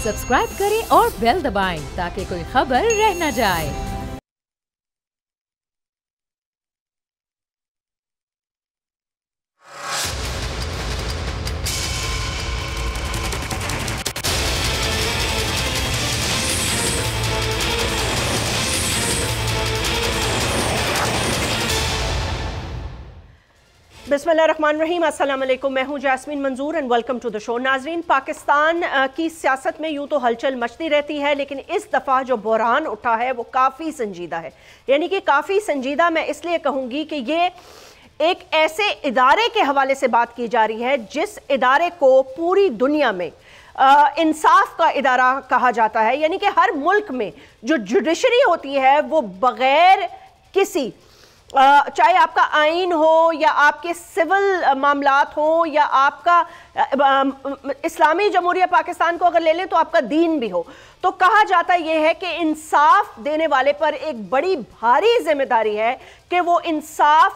Subscribe करें और bell दबाएं ताकि कोई खबर रह न जाए। बिस्मिल्लाहिर्रहमानिर्रहीम, अस्सलाम वालेकुम। मैं हूं Jasmeen Manzoor and welcome to the show. नाजरीन, पाकिस्तान की सियासत में यूं तो हलचल मचती रहती है, लेकिन इस दफ़ा जो बहरान उठा है वो काफ़ी संजीदा है। यानी कि काफ़ी संजीदा मैं इसलिए कहूँगी कि ये एक ऐसे इदारे के हवाले से बात की जा रही है जिस इदारे को पूरी दुनिया में इंसाफ का इदारा कहा जाता है। यानी कि हर मुल्क में जो जुडिशरी होती है वो बग़ैर किसी, चाहे आपका आइन हो या आपके सिविल मामलात हो या आपका इस्लामी जमहूरिया पाकिस्तान को अगर ले लें तो आपका दीन भी हो, तो कहा जाता यह है कि इंसाफ देने वाले पर एक बड़ी भारी जिम्मेदारी है कि वो इंसाफ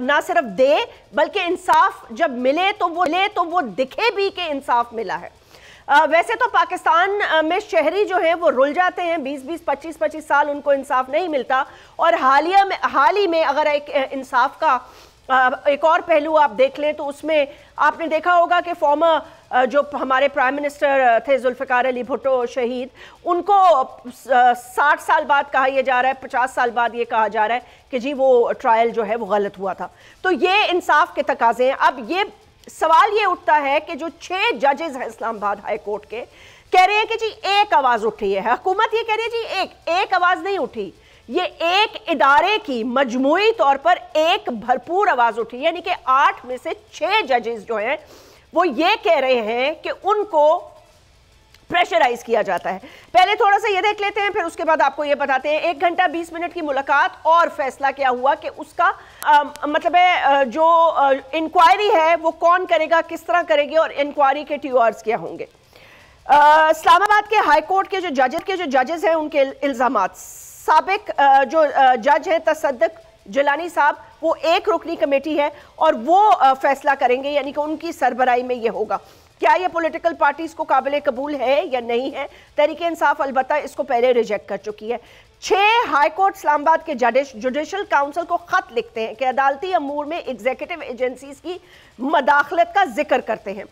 ना सिर्फ दे बल्कि इंसाफ जब मिले तो वो दिखे भी कि इंसाफ मिला है। वैसे तो पाकिस्तान में शहरी जो हैं वो रुल जाते हैं, 20-20, 25-25 साल उनको इंसाफ नहीं मिलता। और हाल ही में अगर एक इंसाफ का एक और पहलू आप देख लें तो उसमें आपने देखा होगा कि फॉर्मर जो हमारे प्राइम मिनिस्टर थे जुल्फ़िकार अली भुट्टो शहीद, उनको 60 साल बाद कहा यह जा रहा है, 50 साल बाद ये कहा जा रहा है कि जी वो ट्रायल जो है वो गलत हुआ था। तो ये इंसाफ के तकाजे हैं। अब ये सवाल ये उठता है कि जो 6 जजेस हैं इस्लामाबाद हाई कोर्ट के, कह रहे हैं कि जी एक आवाज उठी है। हुकूमत ये कह रही है जी एक आवाज नहीं उठी, ये एक इदारे की मजमूई तौर पर एक भरपूर आवाज उठी। यानी कि 8 में से 6 जजेस जो हैं वो ये कह रहे हैं कि उनको प्रेशराइज किया जाता है। पहले थोड़ा सा ये देख लेते हैं, फिर उसके बाद आपको ये बताते हैं। 1 घंटा 20 मिनट की मुलाकात और फैसला क्या हुआ कि उसका मतलब है जो इंक्वायरी है वो कौन करेगा, किस तरह करेगी और इंक्वायरी के ट्यूअर्स क्या होंगे। इस्लामाबाद के हाई कोर्ट के जो जजेस हैं उनके इल्जामात, साबिक जो जज है तसद्दुक जिलानी साहब, वो एक रुकनी कमेटी है और वो फैसला करेंगे, यानी कि उनकी सरबराही में ये होगा। क्या ये पॉलिटिकल पार्टीज को काबिल कबूल है या नहीं है? तहरीके इंसाफ अलबत्ता इसको पहले रिजेक्ट कर चुकी है। 6 हाई कोर्ट इस्लामाबाद के जजेस जुडिशल काउंसिल को खत लिखते हैं कि अदालती अमूर में एग्जीक्यूटिव एजेंसीज की मदाखलत का जिक्र करते हैं।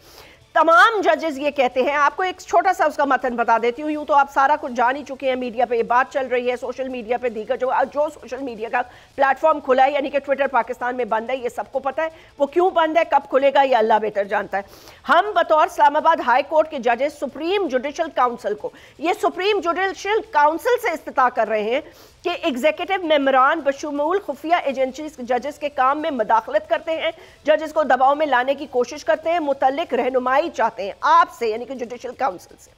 तमाम जजेस ये कहते हैं, आपको एक छोटा सा उसका मतन बता देती हूँ। यूँ तो आप सारा कुछ जान ही चुके हैं, मीडिया पे ये बात चल रही है, सोशल मीडिया पे दीगर जो सोशल मीडिया का प्लेटफॉर्म खुला है, यानी कि ट्विटर पाकिस्तान में बंद है, ये सबको पता है। वो क्यों बंद है, कब खुलेगा, ये अल्लाह बेहतर जानता है। हम बतौर इस्लामाबाद हाई कोर्ट के जजेस सुप्रीम जुडिशल काउंसिल को, ये सुप्रीम जुडिशल काउंसिल से इस्तिता कर रहे हैं कि एग्जीक्यूटिव मेम्बरान बशमूल खुफिया एजेंसी जजेस के काम में मदाखलत करते हैं, जजेस को दबाव में लाने की कोशिश करते हैं, मुतल्लिक रहनुमाई चाहते हैं आपसे, यानी कि जुडिशल काउंसिल से।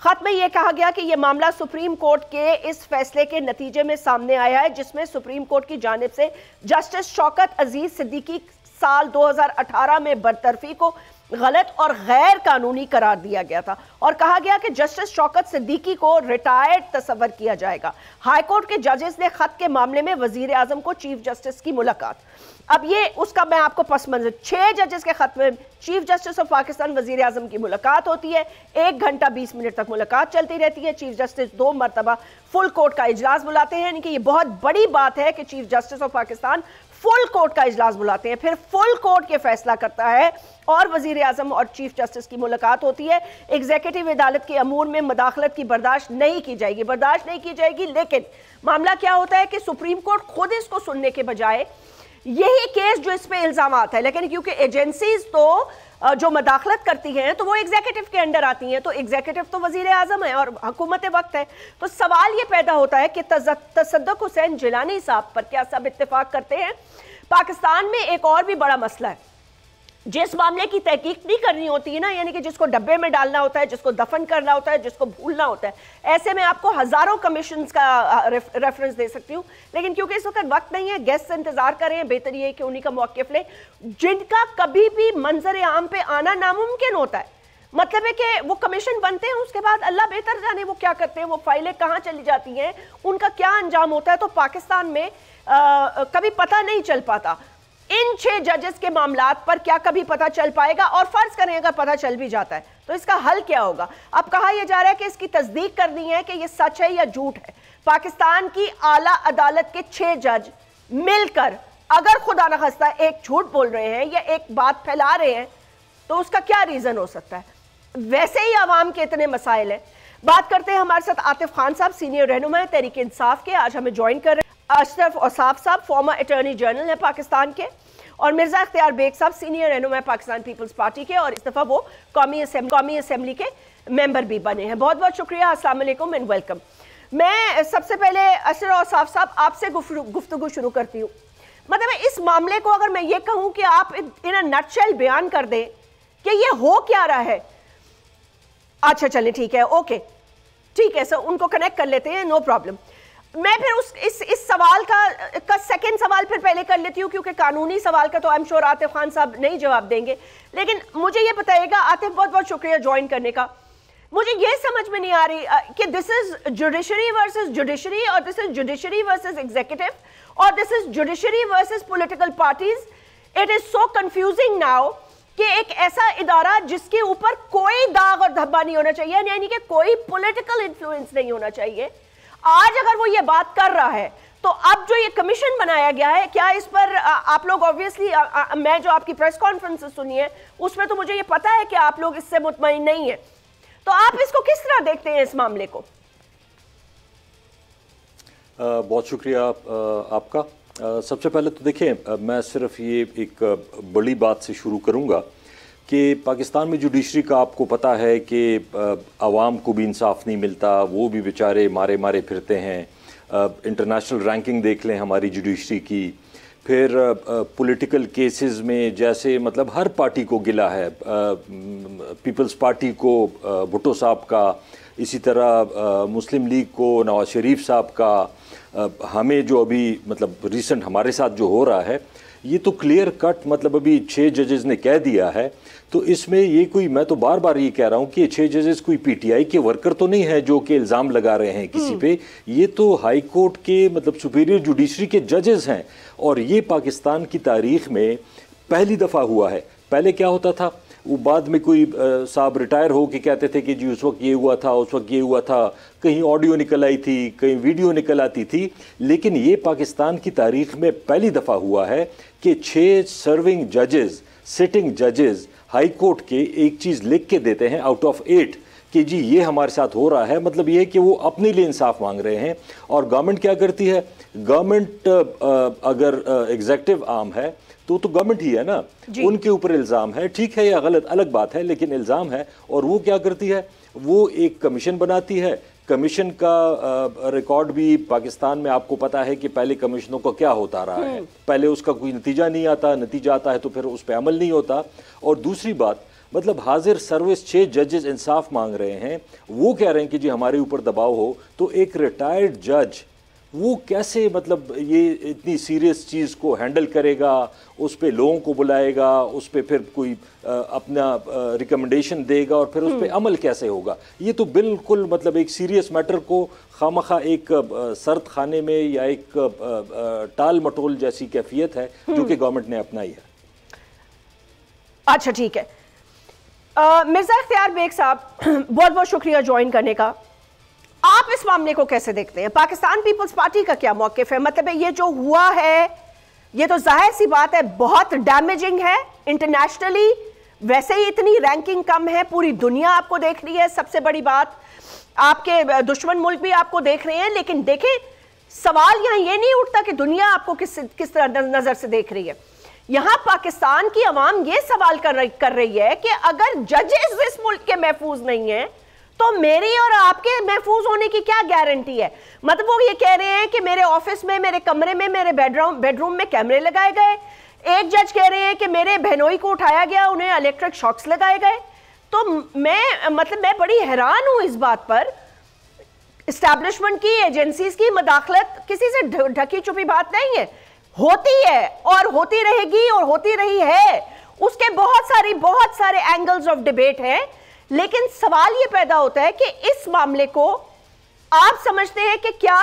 खत में यह कहा गया कि यह मामला सुप्रीम कोर्ट के इस फैसले के नतीजे में सामने आया है जिसमें सुप्रीम कोर्ट की जानिब से जस्टिस शौकत अजीज सिद्दीकी साल 2018 में बरतरफी को गलत और गैर कानूनी करार दिया गया था और कहा गया कि जस्टिस शौकत सिद्दीकी को रिटायर्ड तस्वर किया जाएगा। हाईकोर्ट के जजेस ने खत के मामले में वजीर आजम को चीफ जस्टिस की मुलाकात, अब ये उसका मैं आपको पस मंजर, 6 जजेस के खत में चीफ जस्टिस ऑफ पाकिस्तान वजीर आजम की मुलाकात होती है। 1 घंटा 20 मिनट तक मुलाकात चलती रहती है। चीफ जस्टिस 2 मरतबा फुल कोर्ट का इजलास बुलाते हैं, यानी कि ये बहुत बड़ी बात है कि chief justice of Pakistan full court का इजलास बुलाते हैं, फिर फुल कोर्ट के फैसला करता है और वजीर आजम और चीफ जस्टिस की मुलाकात होती है। एग्जीक्यूटिव अदालत के अमूर में मदाखलत की बर्दाश्त नहीं की जाएगी। लेकिन मामला क्या होता है कि सुप्रीम कोर्ट खुद इसको सुनने के बजाय यही केस जो इस पे इल्जामात है, लेकिन क्योंकि एजेंसीज तो जो मदाखलत करती हैं तो वो एग्जीक्यूटिव के अंडर आती हैं, तो एग्जीक्यूटिव तो वजीर आजम है और हुकूमत वक्त है। तो सवाल ये पैदा होता है कि तसद्दुक हुसैन जिलानी साहब पर क्या सब इत्तेफाक करते हैं? पाकिस्तान में एक और भी बड़ा मसला है, जिस मामले की तहकीक नहीं करनी होती है ना, यानी कि जिसको डब्बे में डालना होता है, जिसको दफन करना होता है, जिसको भूलना होता है, ऐसे में आपको हजारों कमीशंस का रेफरेंस दे सकती हूँ, लेकिन क्योंकि इस वक्त वक्त नहीं है, गेस्ट इंतजार कर रहे हैं, बेहतर ये है कि उन्हीं का मौक़िफ़ लें जिनका कभी भी मंजर आम पे आना नामुमकिन होता है। मतलब है कि वो कमीशन बनते हैं, उसके बाद अल्लाह बेहतर जाने वो क्या करते हैं, वो फाइलें कहाँ चली जाती हैं, उनका क्या अंजाम होता है, तो पाकिस्तान में कभी पता नहीं चल पाता। इन 6 जजेस के मामलात पर क्या कभी पता चल पाएगा? और फर्ज करें अगर पता चल भी जाता है तो इसका हल क्या होगा? अब कहा यह जा रहा है कि इसकी तस्दीक करनी है कि यह सच है या झूठ है। पाकिस्तान की आला अदालत के 6 जज मिलकर अगर खुदा न खास्ता एक झूठ बोल रहे हैं या एक बात फैला रहे हैं तो उसका क्या रीजन हो सकता है? वैसे ही आवाम के इतने मसाइल हैं। बात करते हैं, हमारे साथ आतिफ खान साहब सीनियर रहनुमा है तहरीक इंसाफ के, आज हमें ज्वाइन कर रहे हैं। अशरफ औसाफ साहब फॉर्मर अटॉर्नी जनरल है पाकिस्तान के, और मिर्जा इख्तियार बेग साहब सीनियर रहनुमा है पाकिस्तान पीपल्स पार्टी के, और इस दफा वो कौमी असेंबली के मेंबर भी बने हैं। बहुत बहुत शुक्रिया, अस्सलाम वालेकुम एंड वेलकम। मैं सबसे पहले अशरफ औसाफ साहब आपसे गुफ्तगू शुरू करती हूँ। मतलब इस मामले को अगर मैं ये कहूँ कि आप इन अ नटशेल बयान कर दें कि ये हो क्या रहा है। अच्छा चलें, ठीक है, ओके, ठीक है सर, उनको कनेक्ट कर लेते हैं, नो प्रॉब्लम। मैं फिर इस सवाल का सेकंड सवाल फिर पहले कर लेती हूँ, क्योंकि कानूनी सवाल का तो I am sure Atif Khan साहब नहीं जवाब देंगे। लेकिन मुझे ये बताइएगा, आतिफ बहुत बहुत शुक्रिया ज्वाइन करने का। मुझे ये समझ में नहीं आ रही कि this is judiciary versus judiciary, और this is judiciary versus executive, और this is judiciary versus political parties. It is so confusing now कि एक ऐसा इदारा जिसके ऊपर कोई दाग और धब्बा नहीं होना चाहिए, यानी कि कोई पॉलिटिकल इन्फ्लुएंस नहीं होना चाहिए, आज अगर वो ये बात कर रहा है, तो अब जो ये कमीशन बनाया गया है, क्या इस पर आप लोग ऑब्वियसली, मैं जो आपकी प्रेस कॉन्फ्रेंस सुनी है उसमें तो मुझे ये पता है कि आप लोग इससे मुतमईन नहीं है, तो आप इसको किस तरह देखते हैं इस मामले को? बहुत शुक्रिया आपका। सबसे पहले तो देखें, मैं सिर्फ ये एक बड़ी बात से शुरू करूंगा कि पाकिस्तान में जुडिशरी का आपको पता है कि आवाम को भी इंसाफ नहीं मिलता, वो भी बेचारे मारे मारे फिरते हैं। इंटरनेशनल रैंकिंग देख लें हमारी जुडिशरी की, फिर पॉलिटिकल केसेस में जैसे मतलब हर पार्टी को गिला है, पीपल्स पार्टी को भुट्टो साहब का, इसी तरह मुस्लिम लीग को नवाज शरीफ साहब का, हमें जो अभी मतलब रिसेंट हमारे साथ जो हो रहा है, ये तो क्लियर कट मतलब अभी 6 जजेस ने कह दिया है। तो इसमें ये कोई, मैं तो बार बार ये कह रहा हूँ कि 6 जजेस कोई पीटीआई के वर्कर तो नहीं है जो कि इल्ज़ाम लगा रहे हैं किसी पे, ये तो हाई कोर्ट के मतलब सुपीरियर जुडिशरी के जजेस हैं। और ये पाकिस्तान की तारीख में पहली दफ़ा हुआ है। पहले क्या होता था, वो बाद में कोई साहब रिटायर हो के कहते थे कि जी उस वक्त ये हुआ था, उस वक्त ये हुआ था, कहीं ऑडियो निकल आई थी, कहीं वीडियो निकल आती थी। लेकिन ये पाकिस्तान की तारीख में पहली दफ़ा हुआ है कि 6 सर्विंग जजेस, सिटिंग जजेस हाई कोर्ट के एक चीज़ लिख के देते हैं आउट ऑफ 8 कि जी ये हमारे साथ हो रहा है। मतलब ये है कि वो अपने लिए इंसाफ मांग रहे हैं। और गवर्नमेंट क्या करती है, गवर्नमेंट अगर एग्जीक्यूटिव आर्म है तो गवर्नमेंट ही है ना, उनके ऊपर इल्ज़ाम है, ठीक है या गलत अलग बात है, लेकिन इल्ज़ाम है। और वो क्या करती है, वो एक कमीशन बनाती है। कमीशन का रिकॉर्ड भी पाकिस्तान में आपको पता है कि पहले कमीशनों का क्या होता रहा है, पहले उसका कोई नतीजा नहीं आता, नतीजा आता है तो फिर उस पर अमल नहीं होता। और दूसरी बात, मतलब हाजिर सर्विस 6 जजेस इंसाफ मांग रहे हैं, वो कह रहे हैं कि जी हमारे ऊपर दबाव हो, तो एक रिटायर्ड जज वो कैसे मतलब ये इतनी सीरियस चीज़ को हैंडल करेगा, उस पर लोगों को बुलाएगा, उस पर फिर कोई अपना रिकमेंडेशन देगा और फिर उस पर अमल कैसे होगा? ये तो बिल्कुल मतलब एक सीरियस मैटर को खामखा एक सर्द खाने में या एक टाल मटोल जैसी कैफियत है जो कि गवर्नमेंट ने अपनाई है। अच्छा ठीक है, मिर्जा इख्तियार बेग साहब बहुत बहुत शुक्रिया ज्वाइन करने का। आप इस मामले को कैसे देखते हैं? पाकिस्तान पीपल्स पार्टी का क्या मौकिफ है? मतलब ये जो हुआ है, ये तो जाहिर सी बात है बहुत डैमेजिंग है इंटरनेशनली, वैसे ही इतनी रैंकिंग कम है, पूरी दुनिया आपको देख रही है, सबसे बड़ी बात आपके दुश्मन मुल्क भी आपको देख रहे हैं। लेकिन देखें, सवाल यहाँ ये नहीं उठता कि दुनिया आपको किस तरह नजर से देख रही है। यहाँ पाकिस्तान की अवाम ये सवाल कर रही है कि अगर जजेस इस मुल्क के महफूज नहीं है तो मेरी और आपके महफूज होने की क्या गारंटी है? मतलब वो ये कह रहे हैं कि मेरे ऑफिस में, मेरे कमरे में, मेरे बेडरूम में कैमरे लगाए गए। एक जज कह रहे हैं कि मेरे बहनोई को उठाया गया, उन्हें इलेक्ट्रिक शॉक्स लगाए गए। तो मैं बड़ी हैरान हूं इस बात पर। एस्टैब्लिशमेंट की, एजेंसीज की मदाखलत किसी से ढकी छुपी बात नहीं है, होती है और होती रहेगी और होती रही है। उसके बहुत सारे एंगल्स ऑफ डिबेट हैं। लेकिन सवाल यह पैदा होता है कि इस मामले को आप समझते हैं कि क्या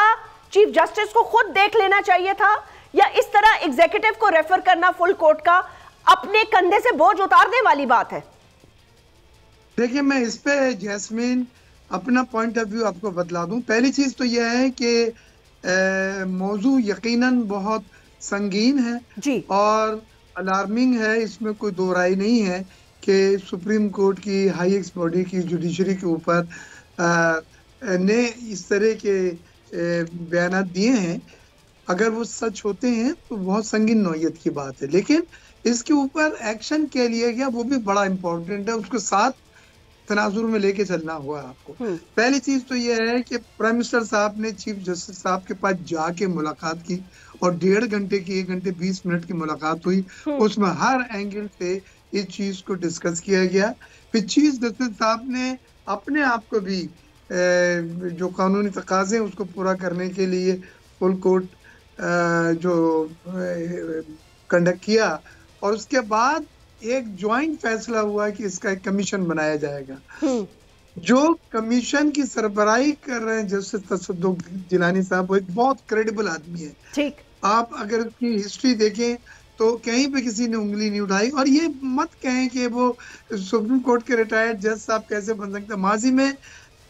चीफ जस्टिस को खुद देख लेना चाहिए था, या इस तरह एग्जीक्यूटिव को रेफर करना फुल कोर्ट का अपने कंधे से बोझ उतारने वाली बात है? देखिए, मैं इस पे जैस्मीन अपना पॉइंट ऑफ व्यू आपको बतला दूं। पहली चीज तो यह है कि मौजू यकीनन बहुत संगीन है जी। और अलार्मिंग है, इसमें कोई दो राय नहीं है कि सुप्रीम कोर्ट की हाईएस्ट बॉडी की जुडिशरी के ऊपर ने इस तरह के बयान दिए हैं। अगर वो सच होते हैं तो बहुत संगीन नौयत की बात है, लेकिन इसके ऊपर एक्शन क्या लिया गया वो भी बड़ा इंपॉर्टेंट है, उसको साथ तनाजुर में लेके चलना हुआ आपको। पहली चीज तो यह है कि प्राइम मिनिस्टर साहब ने चीफ जस्टिस साहब के पास जाके मुलाकात की और 1.5 घंटे की 1 घंटे 20 मिनट की मुलाकात हुई। उसमें हर एंगल से इस चीज को डिस्कस किया गया। फिर चीफ जस्टिस साहब ने अपने आप को भी जो कानूनी तकाजे हैं उसको पूरा करने के लिए फुल कोर्ट जो कंडक्ट किया और उसके बाद एक ज्वाइंट फैसला हुआ कि इसका एक कमीशन बनाया जाएगा। जो कमीशन की सरबराही कर रहे हैं जस्टिस तसद्दुक जिलानी साहब, वो एक बहुत क्रेडिबल आदमी है। ठीक, आप अगर उसकी हिस्ट्री देखें तो कहीं पे किसी ने उंगली नहीं उठाई। और ये मत कहें कि वो सुप्रीम कोर्ट के रिटायर्ड जज साहब कैसे बन सकते। माजी में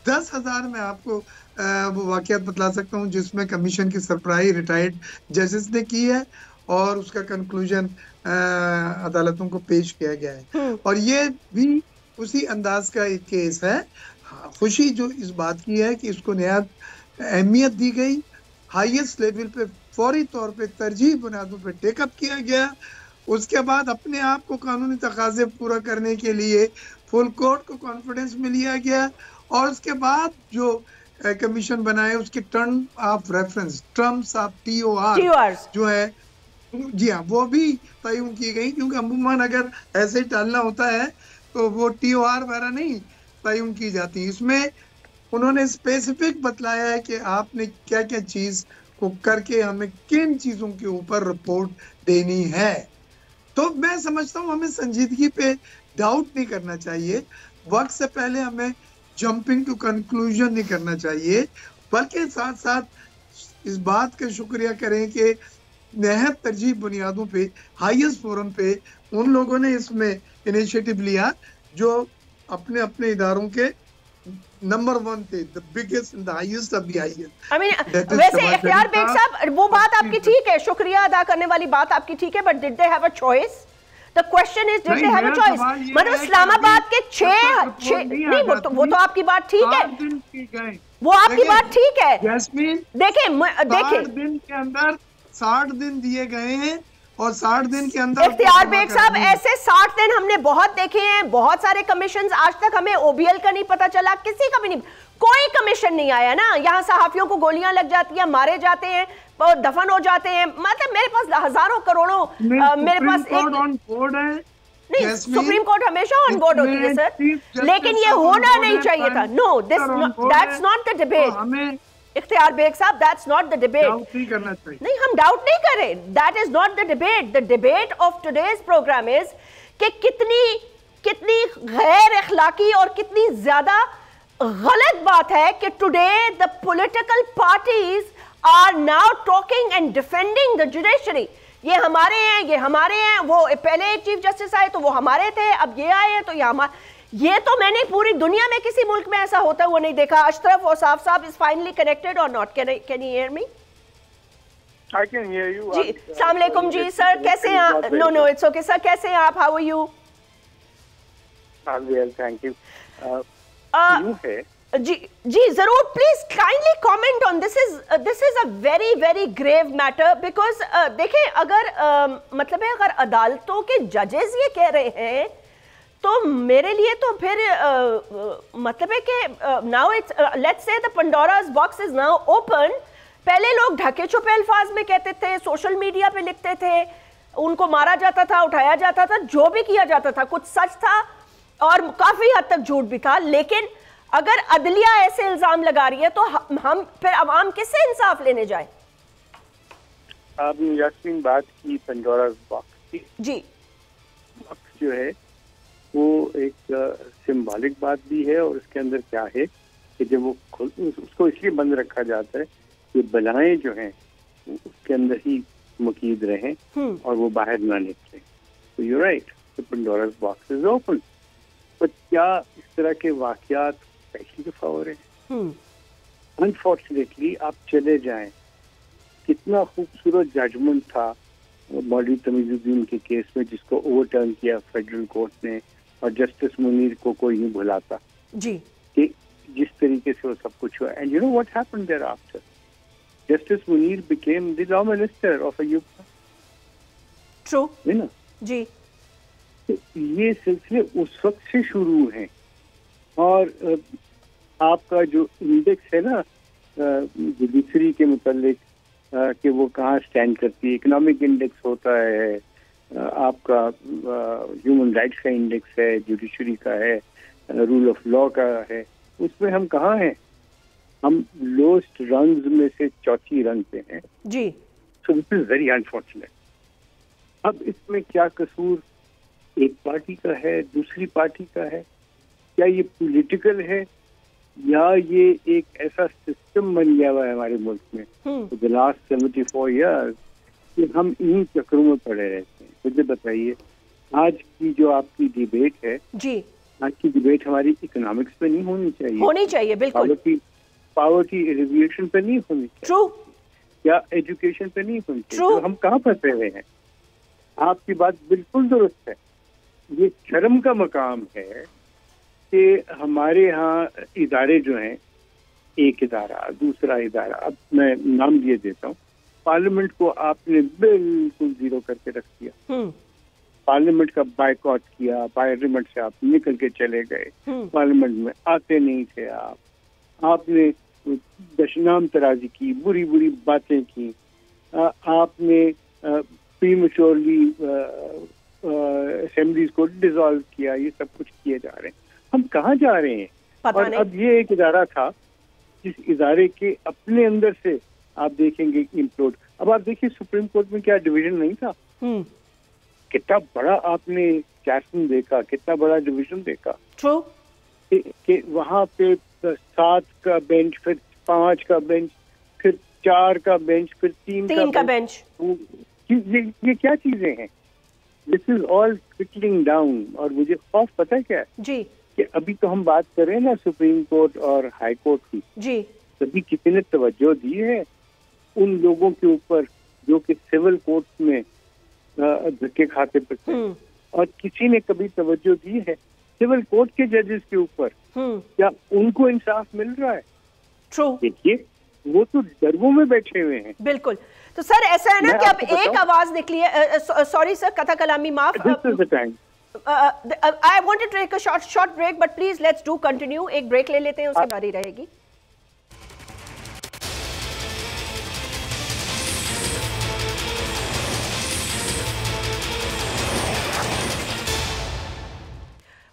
10,000 में आपको वो वाकयात बतला सकता हूँ जिसमें कमीशन की सरबराही रिटायर्ड जजेस ने की है और उसका कंक्लूजन अदालतों को पेश किया गया है। और ये भी उसी अंदाज का एक केस है। खुशी जो इस बात की है कि इसको नया अहमियत दी गई, हाईएस्ट लेवल पे फौरी तौर पे तरजीह बुनियादों पे टेकअप किया गया। उसके बाद अपने आप को कानूनी तकाजे पूरा करने के लिए फुल कोर्ट को कॉन्फिडेंस में लिया गया और उसके बाद जो कमीशन बनाए उसके term of reference, terms of TOR जो है, जी हाँ, वो भी तयन की गई। क्योंकि अमूमन अगर ऐसे ही टालना होता है तो वो TOR वगैरह नहीं तयन की जाती। इसमें उन्होंने स्पेसिफिक बतलाया है कि आपने क्या क्या चीज को करके हमें किन चीजों के ऊपर रिपोर्ट देनी है। तो मैं समझता हूँ हमें संजीदगी पे डाउट नहीं करना चाहिए, वक्त से पहले हमें जंपिंग टू कंक्लूजन नहीं करना चाहिए, बल्कि साथ साथ इस बात का शुक्रिया करें कि निहायत तरजीह बुनियादों पे हाईएस्ट फोरम पे उन लोगों ने इसमें इनिशिएटिव लिया जो अपने अपने इदारों के नंबर 1 थे, the biggest and the highest of the highest. I mean वैसे इख्तियार बेग साहब वो बात आपकी ठीक है, शुक्रिया अदा करने वाली बात आपकी ठीक है, but did they have a choice? The question is did they have a choice? मतलब इस्लामाबाद के 6 नहीं, वो तो आपकी बात ठीक है, वो आपकी बात ठीक है। देखिए 60 दिन दिए गए हैं और 60 दिन के अंदर इख्तियार बेग साहब ऐसे 60 दिन हमने बहुत देखे हैं, बहुत सारे कमीशंस, आज तक हमें OBL का नहीं पता चला, किसी का भी नहीं, कोई कमीशन नहीं आया ना। यहाँ सहाफियों को गोलियां लग जाती हैं, मारे जाते हैं, दफन हो जाते हैं। मतलब मेरे पास हजारों करोड़ों, मेरे पास एक नहीं, सुप्रीम कोर्ट हमेशा ऑन बोर्ड होती है सर, लेकिन ये होना नहीं चाहिए था। No, that's not the debate Ikhtiyar Baig साहब, दैट्स नॉट द डिबेट। नहीं, हम डाउट नहीं कर रहे, that is not the debate. The debate of today's programme is कि कितनी गैर अखलाकी और कितनी ज्यादा गलत बात है कि today the political parties are now talking and defending the judiciary. ये हमारे हैं, ये हमारे हैं, वो पहले एक चीफ जस्टिस आए तो वो हमारे थे, अब ये आए हैं तो ये हमारे। ये तो मैंने पूरी दुनिया में किसी मुल्क में ऐसा होता हुआ नहीं देखा। अशरफ और साफ साहब इज फाइनली कनेक्टेड और not? Can you hear me? I can hear you. जी, अस्सलाम वालेकुम जी सर, कैसे हैं आप? नो इट्स ओके सर, कैसे हैं आप? How are you? I'm well, thank you. जी जरूर, please kindly comment on this is a very very grave matter because देखें, अगर मतलब है अगर अदालतों के जजेस ये कह रहे हैं तो मेरे लिए तो फिर मतलब है कि now it's let's say the Pandora's box is now open. पहले लोग ढके छुपे अल्फाज में कहते थे, सोशल मीडिया पे लिखते थे, उनको मारा जाता था, उठाया जाता था, जो भी किया जाता था कुछ सच था और काफी हद तक झूठ भी था। लेकिन अगर अदलिया ऐसे इल्जाम लगा रही है तो हम फिर अवाम किससे इंसाफ लेने जाए? आपने यास्मीन बात की पंडोरास बॉक्स की। जी, बॉक्स जो है वो एक सिंबॉलिक बात भी है और उसके अंदर क्या है कि जब वो उसको इसलिए बंद रखा जाता है कि बलाएं जो हैं उसके अंदर ही मुकीद रहें और वो बाहर ना निकले। तो you right, the Pandora's box is open, but क्या इस तरह के वाकयात पहली दफा हो रहे हैं? अनफॉर्चुनेटली आप चले जाएं, कितना खूबसूरत जजमेंट था मौलवी तमीजुद्दीन के केस में, जिसको ओवरटर्न किया फेडरल कोर्ट ने, और जस्टिस मुनीर को कोई नहीं भुलाता जी, कि जिस तरीके से वो सब कुछ हुआ. And you know what happened thereafter? Justice Munir became the law minister of Ayub. True है ना जी. तो ये सिलसिले उस वक्त से शुरू हैं. और आपका जो इंडेक्स है ना जुडिशरी के मुतालिक कि वो कहाँ स्टैंड करती है, इकोनॉमिक इंडेक्स होता है, आपका ह्यूमन राइट्स का इंडेक्स है, जुडिशरी का है, रूल ऑफ लॉ का है, उसमें हम कहाँ हैं? हम लोएस्ट रंग्स में से चौथी रंग पे हैं जी. So this is very unfortunate. अब इसमें क्या कसूर एक पार्टी का है, दूसरी पार्टी का है? क्या ये पॉलिटिकल है या ये एक ऐसा सिस्टम बन गया हुआ है हमारे मुल्क में द लास्ट 74 ईयर्स कि हम इन्हीं चक्रों में पड़े रहते हैं? मुझे बताइए, आज की जो आपकी डिबेट है जी, आज की डिबेट हमारी इकोनॉमिक्स पे नहीं होनी चाहिए, होनी चाहिए बिल्कुल. पावर्टी एलिविएशन पे नहीं होनी चाहिए, ट्रू, या एजुकेशन पे नहीं होनी चाहिए. True. तो हम कहाँ फंसे हुए हैं? आपकी बात बिल्कुल दुरुस्त है. ये शर्म का मकाम है कि हमारे यहाँ इदारे जो हैं, एक इदारा दूसरा इदारा, अब मैं नाम दिए देता हूँ, पार्लियामेंट को आपने बिल्कुल जीरो करके रख दिया. पार्लियामेंट का बायकॉट किया, पार्लियामेंट से आप निकल के चले गए, पार्लियामेंट में आते नहीं थे आप, आपने दशनाम तराजी की, बुरी बुरी बातें की, आपने प्रीमेच्योरली असेंबलीज को डिसॉल्व किया. ये सब कुछ किए जा रहे हैं. हम कहाँ जा रहे हैं? और अब ये एक इदारा था जिस इदारे के अपने अंदर से आप देखेंगे इम्प्लोड. अब आप देखिए सुप्रीम कोर्ट में क्या डिवीजन नहीं था? कितना बड़ा आपने कैसन देखा, कितना बड़ा डिवीजन देखा. ट्रू, कि वहाँ पे 7 का बेंच, फिर 5 का बेंच, फिर 4 का बेंच, फिर 3 का बेंच. ये क्या चीजें हैं? This is all trickling down. और मुझे खौफ पता है क्या है जी, कि अभी तो हम बात कर रहे हैं ना सुप्रीम कोर्ट और हाई कोर्ट की जी, तभी किसी ने तवज्जो दी है उन लोगों के ऊपर जो कि सिविल कोर्ट में धक्के खाते फिरते, और किसी ने कभी तवज्जो दी है सिविल कोर्ट के जजेस के ऊपर? क्या उनको इंसाफ मिल रहा है? ट्रू, देखिए वो तो डरवों में बैठे हुए हैं. बिल्कुल. तो सर ऐसा है ना कि अब एक आवाज निकली है. सॉरी सर, कथा कलामी माफ. I wanted to take a short break, but please let's do continue. एक ब्रेक ले लेते हैं, उसके बाद ही रहेगी.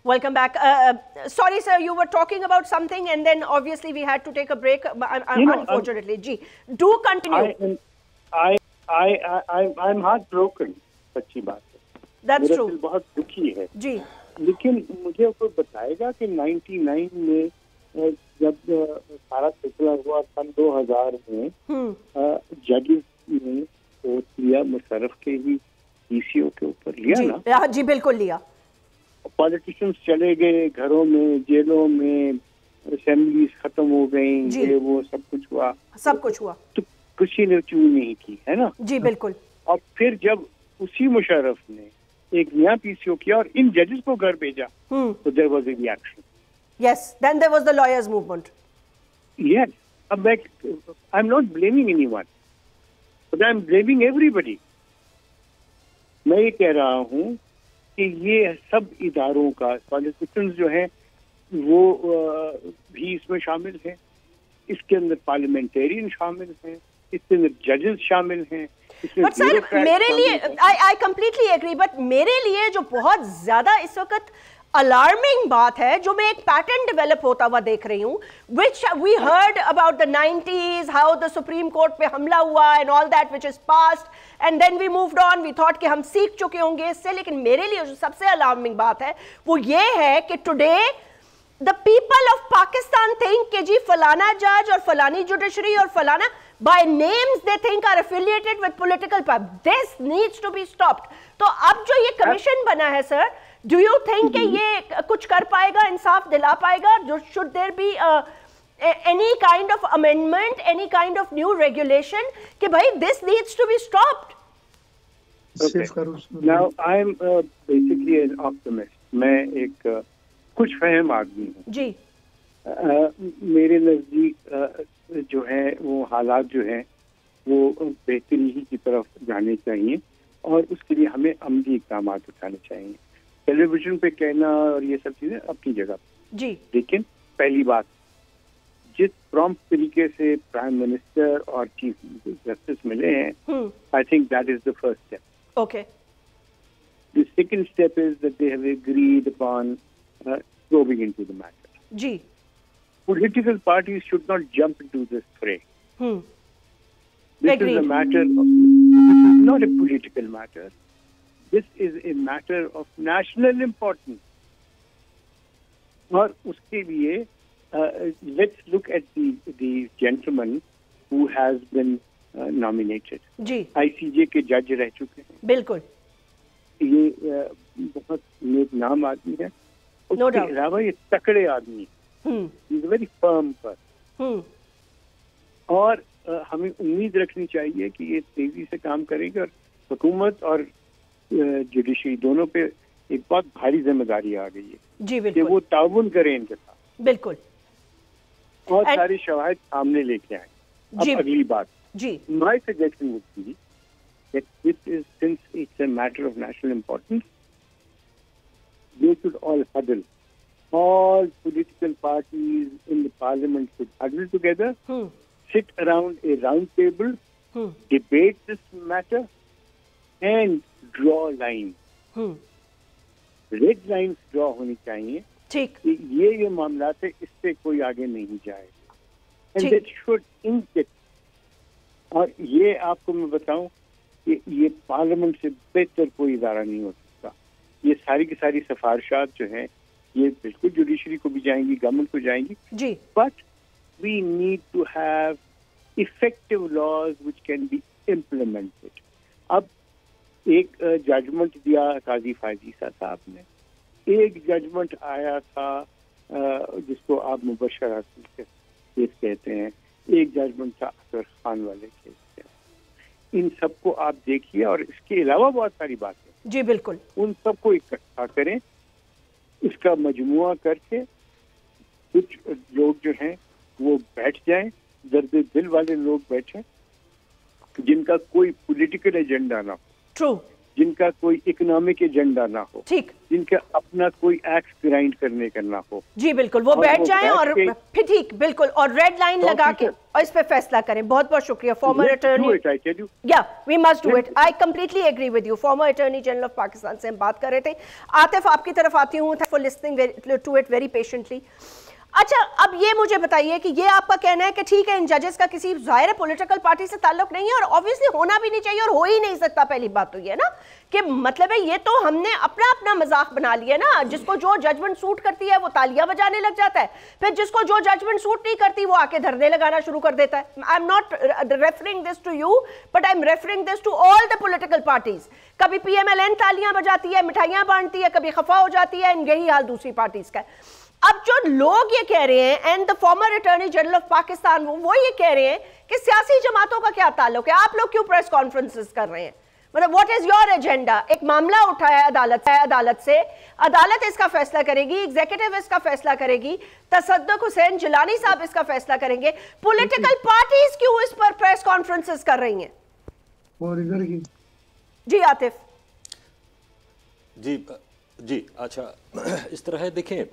Welcome back. Sorry, sir, you were talking about something, and then obviously we had to take a break. Unfortunately, Ji, do continue. I'm heartbroken. सच्ची बात है. That's true. दिल बहुत दुखी है. जी. लेकिन मुझे कोई बताएगा कि 99 में जब सारा सिलसिला हुआ सन 2000 में जजेस ने वोट लिया मुशर्रफ के ही पीसीओ के ऊपर, लिया ना? जी बिल्कुल लिया. पॉलिटिशियंस चले गए घरों में, जेलों में, असेंबलीज खत्म हो गई, ये वो सब कुछ हुआ. तो किसी ने चूं नहीं की, है ना? जी बिल्कुल. और फिर जब उसी मुशर्रफ ने एक नया पीसीओ किया और इन जजेस को घर भेजा, तो there was a reaction. Yes, then there was the lawyers movement. Yes. अब I am not blaming anyone, but I am blaming everybody. मैं ये कह रहा हूँ कि ये सब इदारों का पॉलिटिशियंस जो हैं वो भी इसमें शामिल हैं, इसके अंदर पार्लियामेंटेरियन शामिल हैं, इसके अंदर जजेस शामिल हैं. बट सर मेरे लिए आई कंप्लीटली एग्री, बट मेरे लिए जो बहुत ज्यादा इस वक्त अलार्मिंग बात है, जो मैं एक पैटर्न डेवलप होता हुआ देख रही हूँ, which we heard about the 90s, how the Supreme Court पे हमला हुआ and all that which is past, and then we moved on, we thought कि हम सीख चुके होंगे इससे. लेकिन मेरे लिए जो सबसे अलार्मिंग बात है वो ये है कि today the people of Pakistan think कि जी फलाना जज और फलानी जुडिशरी और फलाना by names they think are affiliated with political power. This needs to be stopped. तो अब जो ये कमीशन बना है सर, डू यू थिंक कि ये कुछ कर पाएगा, इंसाफ दिला पाएगा? Should there be any kind of amendment, any kind of new regulation कि भाई this needs to be stopped? Okay. Now I am basically an optimist. मैं एक कुछ फहम आदमी हूँ जी। मेरे नजदीक जो है वो हालात जो है वो बेहतरी ही की तरफ जाने चाहिए और उसके लिए हमें अमली इक़दाम उठाने चाहिए। टेलीविजन पे कहना और ये सब चीजें अपनी जगह जी, लेकिन पहली बात, जिस प्रॉम्प्ट तरीके से प्राइम मिनिस्टर और चीफ जस्टिस मिले हैं, I think that is the first step. Okay. The second step is that they have agreed upon probing into the matter. जी। Political parties should not jump into this fray. This Agreed. is a matter this is not a political matter. This is a matter of national importance. और उसके लिए let's look at the gentleman who has been nominated. Ji. ICJ के जज रह चुके हैं। बिल्कुल। ये बहुत नेक नाम आदमी है। No उसके doubt. अलावा ये तकड़े आदमी, इज वेरी फर्म पर, और हमें उम्मीद रखनी चाहिए कि ये तेजी से काम करेंगे और हुकूमत और जुडिशरी दोनों पे एक बहुत भारी जिम्मेदारी आ गई है जी कि बिल्कुल। वो ताउन करें इनके साथ बिल्कुल। और And- सारे शवाहिद सामने लेके आए। जी। अब अगली बात, जी। My suggestion would be that this is since it's a matter of national importance, they should all huddle. All political parties in the parliament should huddle together, sit around a round table, debate this matter, and draw lines. Red lines draw होनी चाहिए ठीक। कि ये मामला है, इससे कोई आगे नहीं जाए। And ठीक। that should end it. और ये आपको मैं बताऊं कि ये पार्लियामेंट से बेहतर कोई इदारा नहीं हो सकता। ये सारी की सारी सिफारिशात जो हैं ये बिल्कुल जुडिशरी को भी जाएंगी, गवर्नमेंट को जाएंगी, जी। But we need to have effective laws which can be implemented. अब एक जजमेंट दिया काजी फायजीसा साहब ने, एक जजमेंट आया था जिसको आप मुबशर हासिल केस कहते हैं, एक जजमेंट था अकबर खान वाले केस के। इन सबको आप देखिए और इसके अलावा बहुत सारी बातें जी बिल्कुल। उन सबको इकट्ठा करें, इसका मजमुआ करके कुछ लोग जो हैं वो बैठ जाएं, दर्द दिल वाले लोग बैठें जिनका कोई पॉलिटिकल एजेंडा ना हो, ट्रू, जिनका कोई इकोनॉमिक एजेंडा ना हो, ठीक, जिनका अपना कोई एक्स ग्राइंड करने का ना हो। जी बिल्कुल, वो बैठ जाएं और फिर ठीक बिल्कुल, और रेड लाइन लगा के और इस पे फैसला करें। बहुत बहुत शुक्रिया former attorney. Yeah we must do it, I completely agree with you. Former attorney general of Pakistan से हम बात कर रहे थे। आतिफ, आपकी तरफ आती हूँ, for listening to it very patiently. अच्छा, अब ये मुझे बताइए कि ये आपका कहना है कि ठीक है इन जजेस का किसी जाहिर पॉलिटिकल पार्टी से ताल्लुक नहीं है और ऑब्वियसली होना भी नहीं चाहिए और हो ही नहीं सकता। पहली बात तो ये ना कि मतलब है ये तो हमने अपना अपना मजाक बना लिया ना, जिसको जो जजमेंट सूट करती है वो तालियां बजाने लग जाता है, फिर जिसको जो जजमेंट सूट नहीं करती वो आके धरने लगाना शुरू कर देता है। I am not referring this to you but I am referring this to all the political parties. कभी PMLN तालियां बजाती है, मिठाइयां बांटती है, कभी खफा हो जाती है, यही हाल दूसरी पार्टीज का है। अब जो लोग ये कह रहे हैं and the former attorney general of Pakistan वो ये कह रहे हैं कि सियासी जमातों का क्या ताल्लुक है, आप लोग क्यों प्रेस कॉन्फ्रेंसेस कर रहे हैं, मतलब व्हाट इज योर एजेंडा। एक मामला उठाया अदालत से, अदालत इसका फैसला करेगी, एग्जीक्यूटिव इसका फैसला करेगी, तसद्दुक हुसैन जिलानी साहब इसका फैसला करेंगे, पॉलिटिकल पार्टीज क्यों इस पर प्रेस कॉन्फ्रेंसेस कर रही हैं? और इधर की जी आतिफ। जी अच्छा, इस तरह है, देखें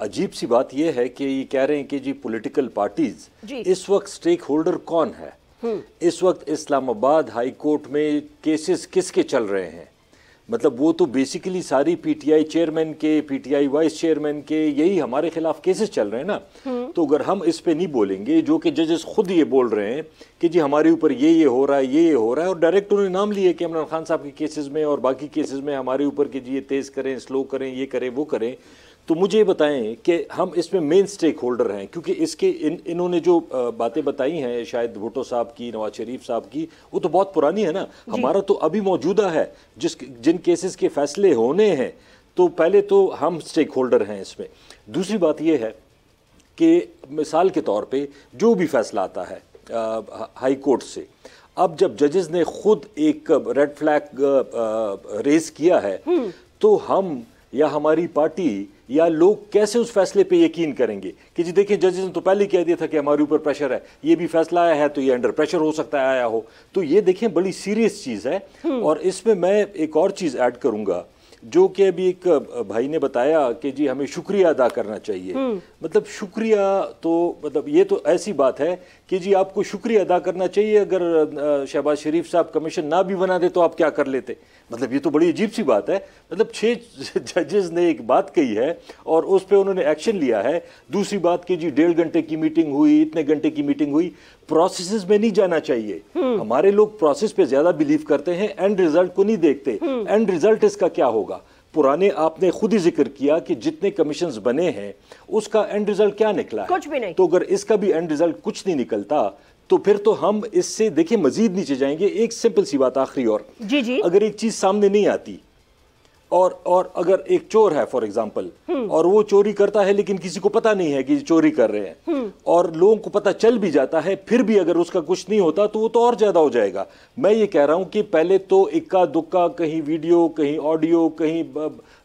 अजीब सी बात यह है कि ये कह रहे हैं कि जी पॉलिटिकल पार्टीज इस वक्त स्टेक होल्डर कौन है। इस वक्त इस्लामाबाद हाई कोर्ट में केसेस किसके चल रहे हैं, मतलब वो तो बेसिकली सारी PTI चेयरमैन के, PTI वाइस चेयरमैन के, यही हमारे खिलाफ केसेस चल रहे हैं ना। तो अगर हम इस पे नहीं बोलेंगे, जो कि जजेस खुद ये बोल रहे हैं कि जी हमारे ऊपर ये हो रहा है, ये हो रहा है, और डायरेक्ट उन्होंने नाम लिए कि इमरान खान साहब के केसेस में और बाकी केसेस में हमारे ऊपर कि जी ये तेज़ करें, स्लो करें, ये करें, वो करें। तो मुझे बताएं कि हम इसमें मेन स्टेक होल्डर हैं, क्योंकि इसके इन्होंने जो बातें बताई हैं, शायद भुट्टो साहब की, नवाज शरीफ साहब की, वो तो बहुत पुरानी है ना। हमारा तो अभी मौजूदा है, जिन केसेस के फैसले होने हैं तो पहले तो हम स्टेक होल्डर हैं इसमें। दूसरी बात यह है कि मिसाल के तौर पे जो भी फैसला आता है हाई कोर्ट से, अब जब जजेस ने खुद एक रेड फ्लैग रेज किया है, तो हम या हमारी पार्टी या लोग कैसे उस फैसले पे यकीन करेंगे कि जी देखिए जजेस ने तो पहले ही कह दिया था कि हमारे ऊपर प्रेशर है, ये भी फैसला आया है तो ये अंडर प्रेशर हो सकता है आया हो। तो ये देखें बड़ी सीरियस चीज़ है। और इसमें मैं एक और चीज़ ऐड करूंगा, जो कि अभी एक भाई ने बताया कि जी हमें शुक्रिया अदा करना चाहिए। मतलब शुक्रिया तो मतलब ये तो ऐसी बात है कि जी आपको शुक्रिया अदा करना चाहिए। अगर शहबाज शरीफ साहब कमीशन ना भी बना दे तो आप क्या कर लेते? मतलब ये तो बड़ी अजीब सी बात है। मतलब 6 जजेस ने एक बात कही है और उस पर उन्होंने एक्शन लिया है। दूसरी बात कि जी 1.5 घंटे की मीटिंग हुई, इतने घंटे की मीटिंग हुई। प्रोसेसेस में नहीं जाना चाहिए। हमारे लोग प्रोसेस पे ज्यादा बिलीव करते हैं, एंड रिजल्ट को नहीं देखते। एंड रिजल्ट इसका क्या होगा? पुराने आपने खुद ही जिक्र किया कि जितने कमीशंस बने हैं उसका एंड रिजल्ट क्या निकला है? कुछ भी नहीं। तो अगर इसका भी एंड रिजल्ट कुछ नहीं निकलता तो फिर तो हम इससे देखिए मजीद नीचे जाएंगे। एक सिंपल सी बात आखिरी, और जी। अगर एक चीज सामने नहीं आती और अगर एक चोर है फॉर एग्जांपल, और वो चोरी करता है लेकिन किसी को पता नहीं है कि चोरी कर रहे हैं, और लोगों को पता चल भी जाता है, फिर भी अगर उसका कुछ नहीं होता तो वो तो और ज्यादा हो जाएगा। मैं ये कह रहा हूं कि पहले तो इक्का दुक्का, कहीं वीडियो, कहीं ऑडियो, कहीं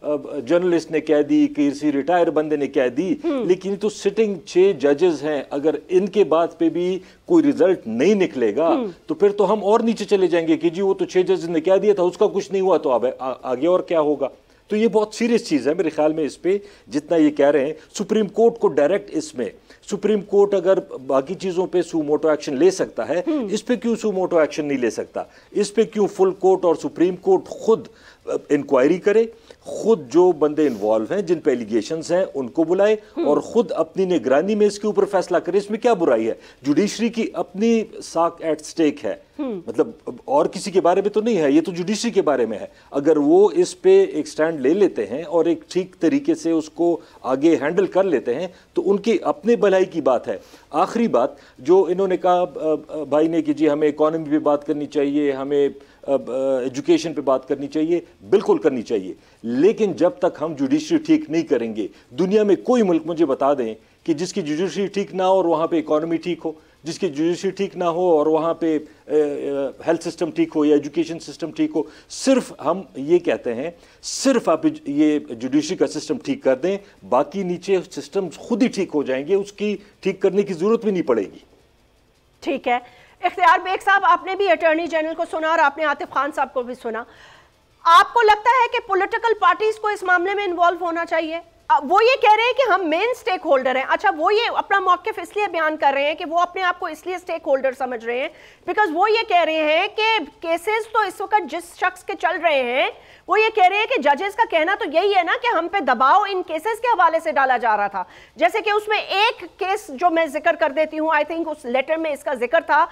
जर्नलिस्ट ने कह दी, किसी रिटायर बंदे ने कह दी, लेकिन तो सिटिंग 6 जजेस हैं। अगर इनके बात पे भी कोई रिजल्ट नहीं निकलेगा तो फिर तो हम और नीचे चले जाएंगे कि जी वो तो 6 जजेस ने कह दिया था, उसका कुछ नहीं हुआ, तो अब आगे और क्या होगा? तो ये बहुत सीरियस चीज है मेरे ख्याल में। इस पे जितना ये कह रहे हैं सुप्रीम कोर्ट को डायरेक्ट, इसमें सुप्रीम कोर्ट अगर बाकी चीजों पे सुमोटो एक्शन ले सकता है, इस पे क्यों सुमोटो एक्शन नहीं ले सकता? इस पे क्यों फुल कोर्ट और सुप्रीम कोर्ट खुद इंक्वायरी करे, खुद जो बंदे इन्वॉल्व हैं, जिन पे एलिगेशंस हैं, उनको बुलाए और खुद अपनी निगरानी में इसके ऊपर फैसला करे? इसमें क्या बुराई है? जुडिशरी की अपनी साख एट स्टेक है, मतलब और किसी के बारे में तो नहीं है, ये तो जुडिशरी के बारे में है। अगर वो इस पे एक स्टैंड ले लेते हैं और एक ठीक तरीके से उसको आगे हैंडल कर लेते हैं तो उनकी अपने भलाई की बात है। आखिरी बात जो इन्होंने कहा भाई ने कि जी हमें इकोनॉमी पे बात करनी चाहिए, हमें एजुकेशन पे बात करनी चाहिए, बिल्कुल करनी चाहिए, लेकिन जब तक हम जुडिशरी ठीक नहीं करेंगे, दुनिया में कोई मुल्क मुझे बता दें कि जिसकी जुडिशरी ठीक ना हो और वहाँ पे इकोनॉमी ठीक हो, जिसकी जुडिशरी ठीक ना हो और वहाँ पे हेल्थ सिस्टम ठीक हो या एजुकेशन सिस्टम ठीक हो। सिर्फ हम ये कहते हैं सिर्फ आप ये जुडिशरी का सिस्टम ठीक कर दें, बाकी नीचे सिस्टम खुद ही ठीक हो जाएंगे, उसकी ठीक करने की जरूरत भी नहीं पड़ेगी। ठीक है, इख्तियार बेग साहब, आपने भी अटॉर्नी जनरल को सुना और आपने आतिफ खान साहब को भी सुना। आपको लगता है कि पॉलिटिकल पार्टीज को इस मामले में इन्वॉल्व होना चाहिए? वो ये कह रहे हैं कि हम मेन स्टेक होल्डर हैं। अच्छा, वो ये अपना मौक़िफ़ इसलिए बयान कर रहे हैं कि वो अपने आप को इसलिए स्टेक होल्डर समझ रहे हैं बिकॉज वो ये कह रहे हैं कि केसेस तो इस वक्त जिस शख्स के चल रहे हैं, वो ये कह रहे हैं कि जजेस का कहना तो यही है ना कि हम पे दबाव इन केसेस के हवाले से डाला जा रहा था। जैसे कि उसमें एक केस जो मैं जिक्र कर देती हूँ, आई थिंक उस लेटर में इसका जिक्र था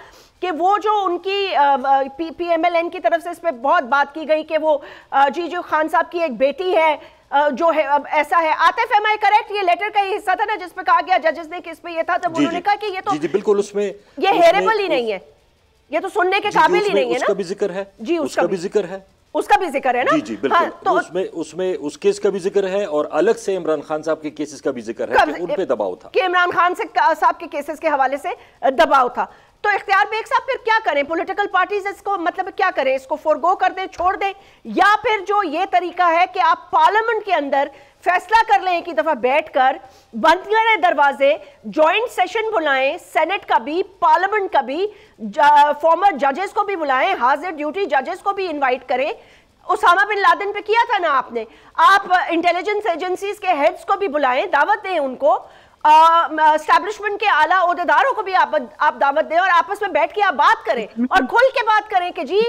कि वो जो उनकी PMLN की तरफ से इस पर बहुत बात की गई कि वो जीजू खान साहब की एक बेटी है जो है, अब ऐसा है, आतिफ एम आई करेक्ट? ये लेटर का ही हिस्सा था ना जिसपे कहा गया जजेस ने किस पे ये था, तब उन्होंने कहा कि ये तो जी बिल्कुल उसमें ये हेरेबल ही नहीं है, ये तो सुनने के काबिल ही नहीं है ना। उसका भी जिक्र है जी, उसका भी जिक्र है, उसका भी जिक्र है ना। जी बिल्कुल। हाँ, तो उसमें उस केस का भी जिक्र है और अलग से इमरान खान साहब के केसेस का भी जिक्र है कि उन पे दबाव था, कि इमरान खान साहब के केसेस के हवाले से दबाव था। तो इख्तियार बेग साहब फिर क्या करें? पॉलिटिकल पार्टीज इसको मतलब क्या करें? इसको फोरगो कर दें, छोड़ दें, या फिर जो ये तरीका है कि आप पार्लियामेंट के अंदर फैसला कर लें एक ही दफा बैठकर, बंद करें दरवाजे, जॉइंट सेशन बुलाएं, सेनेट का भी, पार्लियामेंट का भी, फॉर्मर जजेस को भी बुलाएं, हाजिर ड्यूटी जजेस को भी इनवाइट करें। उसामा बिन लादेन पे किया था ना आपने, आप इंटेलिजेंस एजेंसीज के हेड्स को भी बुलाएं, दावत दें उनको, एस्टैब्लिशमेंट के आला ओहदेदारों को भी आप दावत दें और आपस में बैठ के आप बात करें और खुल के बात करें कि जी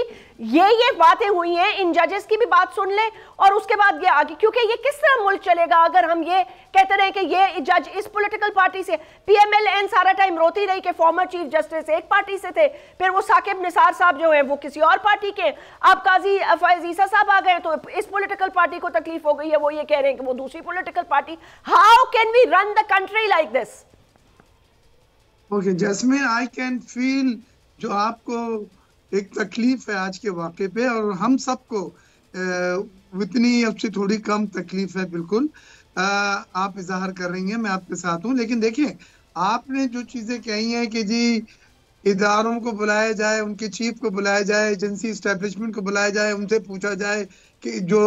ये बातें हुई हैं, इन जजेस की भी बात सुन लें और उसके बाद ये आगे, क्योंकि ये किस तरह मुल्क चलेगा अगर हम ये कहते रहे कि ये जज इस पॉलिटिकल पार्टी से। PMLN सारा टाइम रोती रही कि फॉर्मर चीफ जस्टिस एक पार्टी से थे, फिर वो साकिब निसार साहब जो है वो किसी और पार्टी के, अब काजी फैज ईसा साहब आ गए तो इस पॉलिटिकल पार्टी को तकलीफ हो गई है, वो ये कह रहे हैं कि वो दूसरी political party. How can we run the country like this? Okay Jasmeen, I can feel जो आपको एक तकलीफ है आज के वाक़े पे, और हम सबको उतनी अब से थोड़ी कम तकलीफ है, बिल्कुल आप इजहार कर रही हैं, मैं आपके साथ हूँ। लेकिन देखिए, आपने जो चीजें कही हैं कि जी इदारों को बुलाया जाए, उनके चीफ को बुलाया जाए, एजेंसी एस्टेब्लिशमेंट को बुलाया जाए, उनसे पूछा जाए कि जो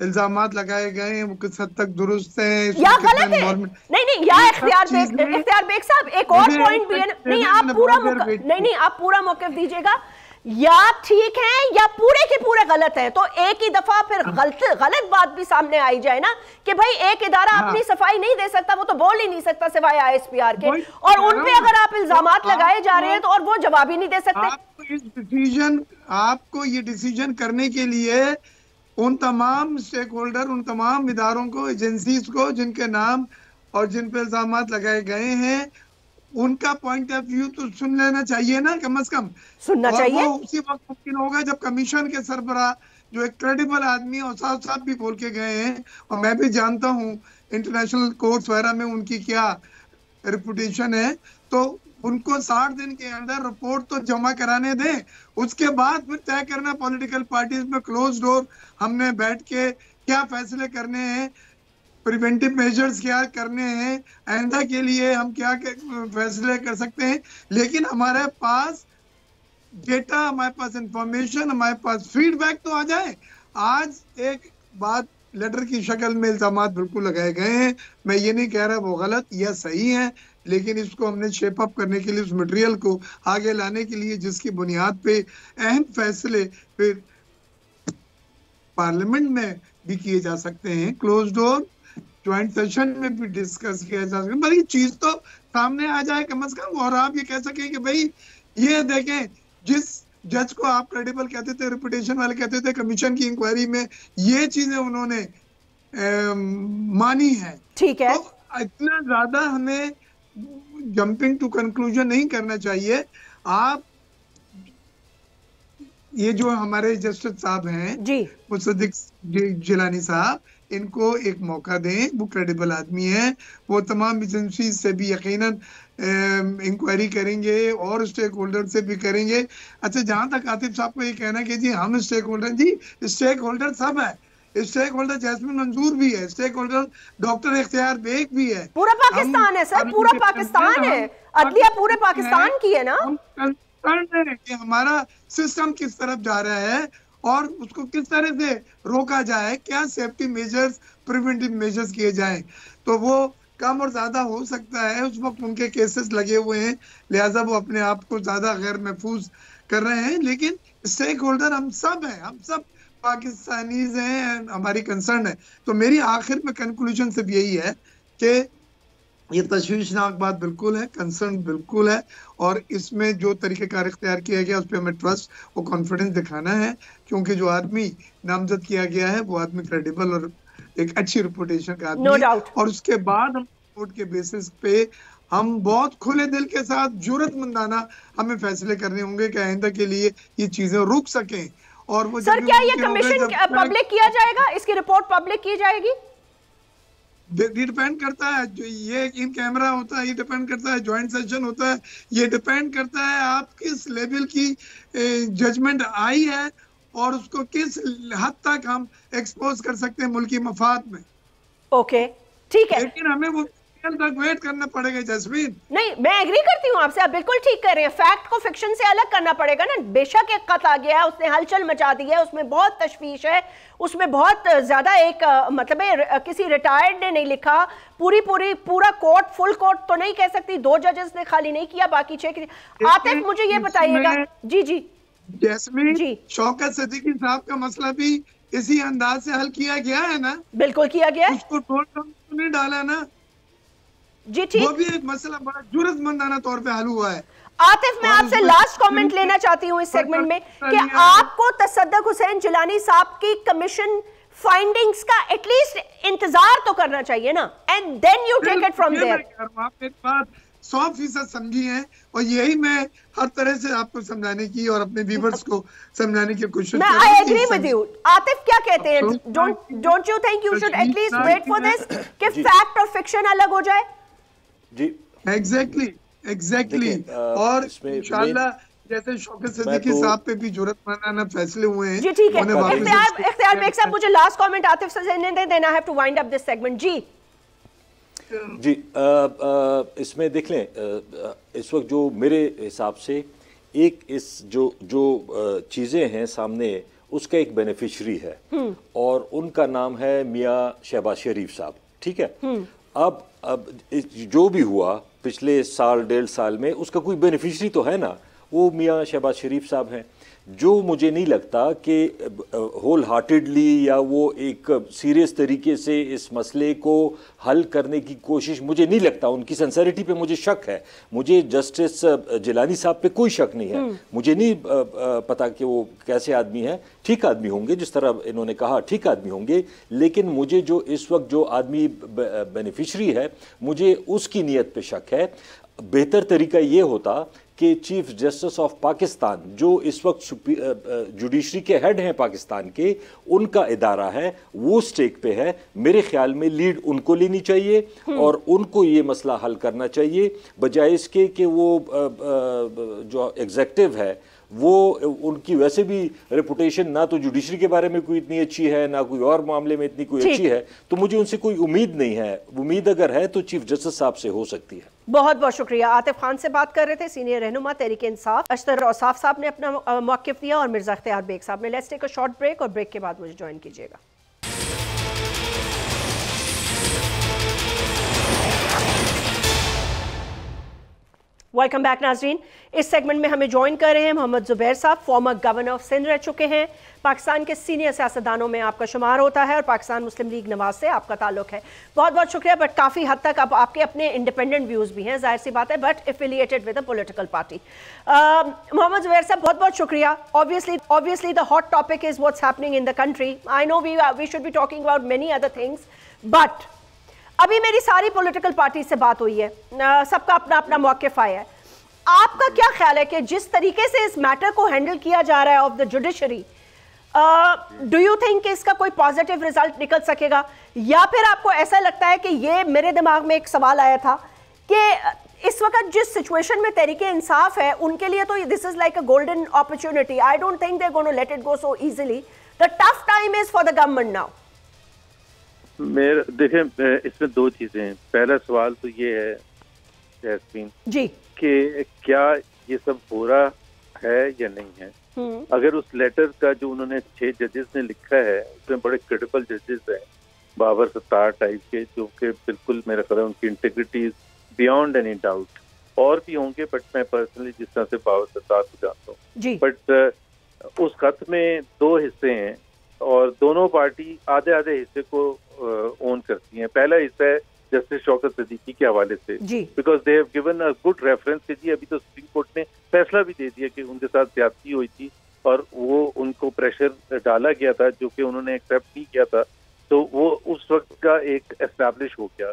इल्जामात लगाए गए हैं वो किस हद तक दुरुस्त हैं या गलत है। नहीं या इख्तियार बेग साहब एक और पॉइंट भी है। नहीं आप पूरा मौक़िफ़ दीजिएगा। या ठीक है या पूरे के पूरे गलत है, तो एक ही दफा फिर गलत बात भी सामने आई जाए ना कि भाई एक इदारा अपनी सफाई नहीं दे सकता, वो तो बोल ही नहीं सकता सिवाय ISPR के, और उन पे अगर आप इल्जामात लगाए जा रहे हैं तो और वो जवाब ही नहीं दे सकते। आपको ये डिसीजन करने के लिए उन तमाम स्टेक होल्डर, उन तमाम इदारों को, एजेंसीज को जिनके नाम और जिन पे इल्जामात लगाए गए हैं, उनका पॉइंट ऑफ व्यू तो सुन लेना चाहिए ना, कम से कम सुनना चाहिए। वो उसी वक्त मुमकिन होगा जब कमीशन के सरबराह जो एक क्रेडिबल आदमी और साफ भी बोल के गए हैं, और मैं भी जानता हूँ इंटरनेशनल कोर्ट्स वगैरह में उनकी क्या रेपुटेशन है, तो उनको 60 दिन के अंदर रिपोर्ट तो जमा कराने दें, उसके बाद फिर तय करना पॉलिटिकल पार्टीज में क्लोज डोर हमने बैठ के क्या फैसले करने हैं, प्रिवेंटिव मेजर्स क्या करने हैं, आइंदा के लिए हम क्या फैसले कर सकते हैं। लेकिन हमारे पास डेटा, हमारे पास इंफॉर्मेशन, हमारे पास फीडबैक तो आ जाए। आज एक बात लेटर की शक्ल में इल्जामात बिल्कुल लगाए गए हैं, मैं ये नहीं कह रहा वो गलत या सही है, लेकिन इसको हमने शेप अप करने के लिए, उस मटेरियल को आगे लाने के लिए जिसकी बुनियाद पे अहम फैसले फिर पार्लियामेंट में भी किए जा सकते हैं, क्लोज डोर ज्वाइंट सेशन में भी डिस्कस किया जा सकता है, पर ये चीज तो सामने आ जाए कम से कम, और आप ये कह सकें कि भाई ये देखें जिस जज को आप क्रेडिबल कहते थे, रेपुटेशन वाले कहते थे, कमीशन की इंक्वायरी में ये चीजें उन्होंने मानी है। ठीक है, तो इतना ज्यादा हमें जंपिंग टू कंक्लूजन नहीं करना चाहिए। आप ये जो हमारे जस्टिस साहब हैं जी, मुसद्दिक जिलानी साहब, इनको एक मौका दें, वो क्रेडिबल आदमी है, वो तमाम एजेंसी से भी यकीनन इंक्वायरी करेंगे और स्टेक होल्डर से भी करेंगे। अच्छा, जहां तक आतिफ साहब को ये कहना कि जी हम स्टेक होल्डर, जी स्टेक होल्डर सब है, स्टेक होल्डर जैस्मीन मंजूर भी है, स्टेक होल्डर डॉक्टर इख्तियार बेग भी है, पूरा पाकिस्तान है सर, पूरा पाकिस्तान है, अदलिया पूरे पाकिस्तान की है ना। हम कंसर्न है कि हमारा सिस्टम किस तरफ जा रहा है और उसको किस तरह से रोका जाए, क्या सेफ्टी मेजर्स, प्रिवेंटिव मेजर्स किए जाएं। तो वो कम और ज्यादा हो सकता है, उस वक्त उनके केसेस लगे हुए हैं, लिहाजा वो अपने आप को ज्यादा गैर महफूज कर रहे हैं, लेकिन स्टेक होल्डर हम सब हैं, हम सब पाकिस्तानीज हैं, हमारी कंसर्न है। तो मेरी आखिर में कंक्लूजन सिर्फ यही है कि ये तशवीशनाक बात बिल्कुल है, कंसर्न बिल्कुल है, और इसमें जो तरीक़ेकार इख्तियार किया गया उस पर हमें ट्रस्ट और कॉन्फिडेंस दिखाना है, क्योंकि जो आदमी नामजद किया गया है वो आदमी क्रेडिबल और एक अच्छी रिपुटेशन का आदमी है। और उसके बाद हम रिपोर्ट के बेसिस पे हम बहुत खुले दिल के साथ जुर्रतमंदाना हमें फैसले करने होंगे कि आइंदा के लिए ये चीजें रुक सकें। और वो सर, क्या ये कमीशन पब्लिक किया जाएगा, इसकी रिपोर्ट पब्लिक की जाएगी? डिपेंड करता है, जो ये इन कैमरा होता है, ये डिपेंड करता है, ज्वाइंट सेशन होता है, ये डिपेंड करता है आप किस लेवल की जजमेंट आई है और उसको किस हद तक हम एक्सपोज कर सकते हैं मुल्की मफाद में। ओके, ठीक है, लेकिन हमें वो तक वेट करना पड़ेगा जस्मीन। नहीं, मैं एग्री करती हूँ आपसे, आप बिल्कुल ठीक कर रहे हैं, फैक्ट को फिक्शन से अलग करना पड़ेगा ना। बेशक एक खत आ गया है, उसने हलचल मचा दी है, उसमें बहुत तशवीश है, उसमें बहुत ज्यादा एक मतलब किसी रिटायर्ड ने नहीं लिखा, पूरा कोर्ट, फुल कोर्ट तो नहीं कह सकती, 2 जजेस ने खाली नहीं किया, बाकी 6। आतिफ मुझे ये बताइएगा। जी जी जैस्मीन जी, शौकत सिद्दीकी साहब का मसला भी इसी अंदाज से हल किया गया है ना? बिल्कुल किया गया है, उसको टोल नहीं डाला ना जी, ठीक, वो भी एक मसला बड़ा जुर्रतमंदाना तौर पे हल हुआ है। आतिफ, मैं आपसे लास्ट कमेंट लेना चाहती हूँ इस सेगमेंट में कि आपको तसद्दुक हुसैन जिलानी साहब की कमीशन फाइंडिंग्स का एटलीस्ट इंतजार तो करना चाहिए ना, and then you take it from there. आप एक बात 100% समझी है, और यही मैं हर तरह से आपको समझाने की और अपने व्यूअर्स को समझाने की कोशिश कर रहा हूं। I agree with you. Atif क्या कहते हैं, don't you think you should at least wait for this कि फैक्ट और फिक्शन अलग हो जाए? जी एग्जैक्टली और इंशाल्लाह जैसे शौकत सिद्दीकी साहब पे भी जुर्माना फैसले हुए हैं। जी ठीक है, इख्तियार बेग साहब मुझे लास्ट कमेंट आतिफ से देने दें, then I have to wind up this segment. जी इसमें देख लें, इस वक्त जो मेरे हिसाब से एक इस जो चीज़ें हैं सामने, उसका एक बेनिफिशरी है और उनका नाम है मियाँ शहबाज शरीफ साहब। ठीक है, अब जो भी हुआ पिछले साल 1.5 साल में, उसका कोई बेनिफिशरी तो है ना, वो मियाँ शहबाज शरीफ साहब हैं, जो मुझे नहीं लगता कि होल हार्टेडली या वो एक सीरियस तरीके से इस मसले को हल करने की कोशिश, मुझे नहीं लगता, उनकी सिंसेरिटी पे मुझे शक है। मुझे जस्टिस जिलानी साहब पे कोई शक नहीं है, मुझे नहीं पता कि वो कैसे आदमी हैं, ठीक आदमी होंगे, जिस तरह इन्होंने कहा ठीक आदमी होंगे, लेकिन मुझे जो इस वक्त जो आदमी बेनिफिशरी है, मुझे उसकी नीयत पे शक है। बेहतर तरीका ये होता कि चीफ जस्टिस ऑफ पाकिस्तान, जो इस वक्त जुडिशरी के हेड हैं पाकिस्तान के, उनका इदारा है, वो स्टेक पे है, मेरे ख्याल में लीड उनको लेनी चाहिए और उनको ये मसला हल करना चाहिए, बजाय इसके कि वो जो एग्जेक्टिव है वो, उनकी वैसे भी रेपुटेशन ना तो जुडिशरी के बारे में कोई इतनी अच्छी है, ना कोई और मामले में इतनी कोई अच्छी है, तो मुझे उनसे कोई उम्मीद नहीं है। उम्मीद अगर है तो चीफ जस्टिस साहब से हो सकती है। बहुत बहुत शुक्रिया। आतिफ खान से बात कर रहे थे, सीनियर रहनुमा तहरीक इंसाफ। अशतर औसाफ साहब ने अपना मौक़िफ़ दिया और मिर्ज़ा इख्तियार बेग साहब ने। Let's take a short break और ब्रेक के बाद मुझे ज्वाइन कीजिएगा। वेलकम बैक नाजरीन। इस सेगमेंट में हमें ज्वाइन कर रहे हैं मोहम्मद जुबैर साहब, फॉर्मर गवर्नर ऑफ सिंध रह चुके हैं, पाकिस्तान के सीनियर सियासतदानों में आपका शुमार होता है और पाकिस्तान मुस्लिम लीग नवाज से आपका ताल्लुक है। बहुत बहुत शुक्रिया। बट काफ़ी हद तक अब आपके अपने इंडिपेंडेंट व्यूज़ भी हैं, जाहिर सी बात है, but affiliated with a political party. Mohammad Zubair साहब, बहुत बहुत शुक्रिया। Obviously the hot topic is what's happening in the country. I know we should be talking about many other things, but अभी मेरी सारी पॉलिटिकल पार्टी से बात हुई है, सबका अपना अपना मौक़िफ़ आया है। आपका क्या ख्याल है कि जिस तरीके से इस मैटर को हैंडल किया जा रहा है of the judiciary, do you think इसका कोई पॉजिटिव रिजल्ट निकल सकेगा, या फिर आपको ऐसा लगता है कि ये, मेरे दिमाग में एक सवाल आया था कि इस वक्त जिस सिचुएशन में तहरीक इंसाफ है, उनके लिए तो this is like a golden opportunity. I don't think they are going to let it go so easily. The tough time is for the government now. देखें, इसमें दो चीजें हैं। पहला सवाल तो ये है जैस्मीन जी कि क्या ये सब हो रहा है या नहीं है। अगर उस लेटर का जो उन्होंने 6 जजेस ने लिखा है, उसमें बड़े क्रेडिबल जजेस हैं, बाबर सत्तार टाइप के, जो कि बिल्कुल मेरा ख्याल है उनकी integrity is beyond any doubt. और भी होंगे, बट मैं पर्सनली जिस तरह से बाबर सत्तार को जानता हूँ, बट उस खत में 2 हिस्से हैं और दोनों पार्टी आधे आधे हिस्से को ओन करती हैं। पहला हिस्सा है जस्टिस शौकत सिद्दीकी के हवाले से, because they have given a good reference कि जी अभी तो सुप्रीम कोर्ट ने फैसला भी दे दिया कि उनके साथ ज्यादती हुई थी और वो उनको प्रेशर डाला गया था जो कि उन्होंने एक्सेप्ट नहीं किया था, तो वो उस वक्त का एक एस्टैब्लिश हो गया।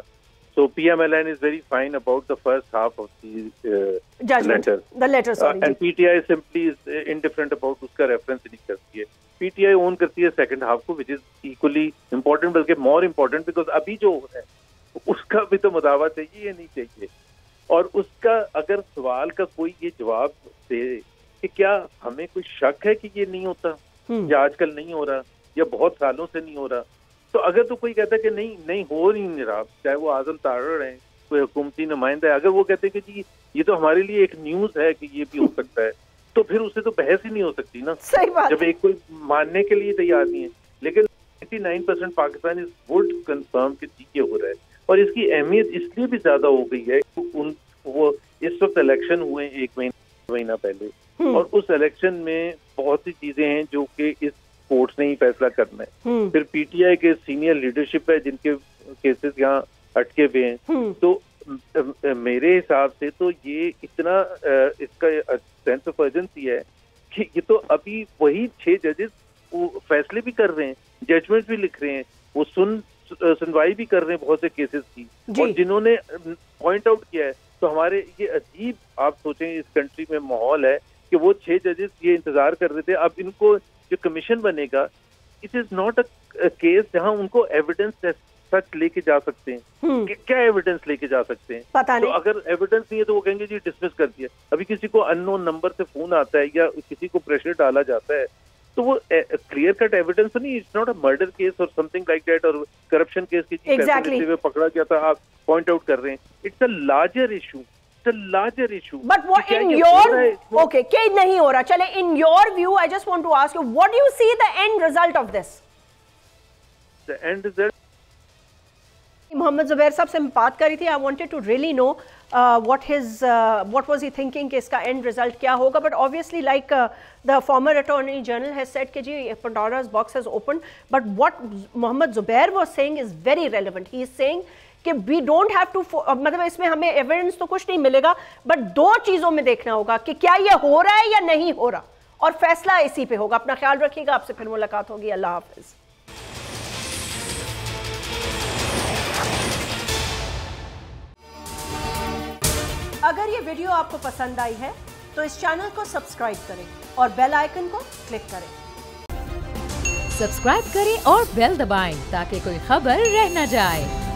So PMLN is very fine about the first half of the letter. And PTI simply is indifferent about उसका रेफरेंस नहीं करती है। PTI ओन करती है सेकंड हाफ को, which is equally important, बल्कि more important, because अभी जो हो रहा है उसका भी तो मुदावा चाहिए या नहीं चाहिए। और उसका अगर सवाल का कोई ये जवाब दे कि क्या हमें कोई शक है कि ये नहीं होता, या आजकल नहीं हो रहा, या बहुत सालों से नहीं हो रहा, तो अगर तो कोई कहता है कि नहीं हो नहीं रहा, चाहे वो आजम तारड़ है, कोई हुकूमती नुमाइंदा है, अगर वो कहते हैं कि जी ये तो हमारे लिए एक न्यूज है कि ये भी हो सकता है, तो फिर उससे तो बहस ही नहीं हो सकती ना। सही बात। जब एक कोई मानने के लिए तैयार नहीं है। लेकिन 99% पाकिस्तान इज वुड कंफर्म कि ये हो रहा है, और इसकी अहमियत इसलिए भी ज्यादा हो गई है कि वो इस वक्त इलेक्शन हुए 1 महीना पहले, और उस इलेक्शन में बहुत सी चीजें हैं जो कि इस कोर्ट ने ही फैसला करना है। फिर पीटीआई के सीनियर लीडरशिप है जिनके केसेस यहाँ अटके हुए हैं। तो मेरे हिसाब से तो ये इतना इसका सेंस ऑफ अर्जेंसी है कि ये तो अभी वही 6 जजेस वो फैसले भी कर रहे हैं, जजमेंट भी लिख रहे हैं, वो सुनवाई भी कर रहे हैं बहुत से केसेस की, और जिन्होंने पॉइंट आउट किया है। तो हमारे ये अजीब, आप सोचें इस कंट्री में माहौल है कि वो 6 जजेस ये इंतजार कर रहे थे, अब इनको जो कमीशन बनेगा, it is not a case जहां उनको एविडेंस सच लेके जा सकते हैं? कि क्या एविडेंस लेके जा सकते हैं? पता नहीं। तो अगर एविडेंस नहीं है तो वो कहेंगे जी डिसमिस कर दिया। अभी किसी को अननोन नंबर से फोन आता है या किसी को प्रेशर डाला जाता है तो वो क्लियर कट एविडेंस नहीं, it's not a murder case और समथिंग लाइक दैट और करप्शन केस की पैसे पकड़ा गया था, आप पॉइंट आउट कर रहे हैं। It's a larger issue, larger issue. But what in your okay, क्या नहीं हो रहा? चले in your view, I just want to ask you, what do you see the end result of this? The end result. Mohammad Zubair साहब से मैं बात करी थी. I wanted to really know what was he thinking कि इसका end result क्या होगा. But obviously, like the former Attorney General has said कि जी Pandora's box has opened. But what Mohammed Zubair was saying is very relevant. He is saying कि we don't have to, मतलब इसमें हमें evidence तो कुछ नहीं मिलेगा, बट दो चीजों में देखना होगा कि क्या ये हो रहा है या नहीं हो रहा, और फैसला इसी पे होगा. अपना ख्याल रखिएगा, आपसे फिर मुलाकात होगी. अल्लाह हाफिज. अगर ये वीडियो आपको पसंद आई है तो इस चैनल को सब्सक्राइब करें और बेल आइकन को क्लिक करें. सब्सक्राइब करें और बेल दबाएं ताकि कोई खबर रह न जाए.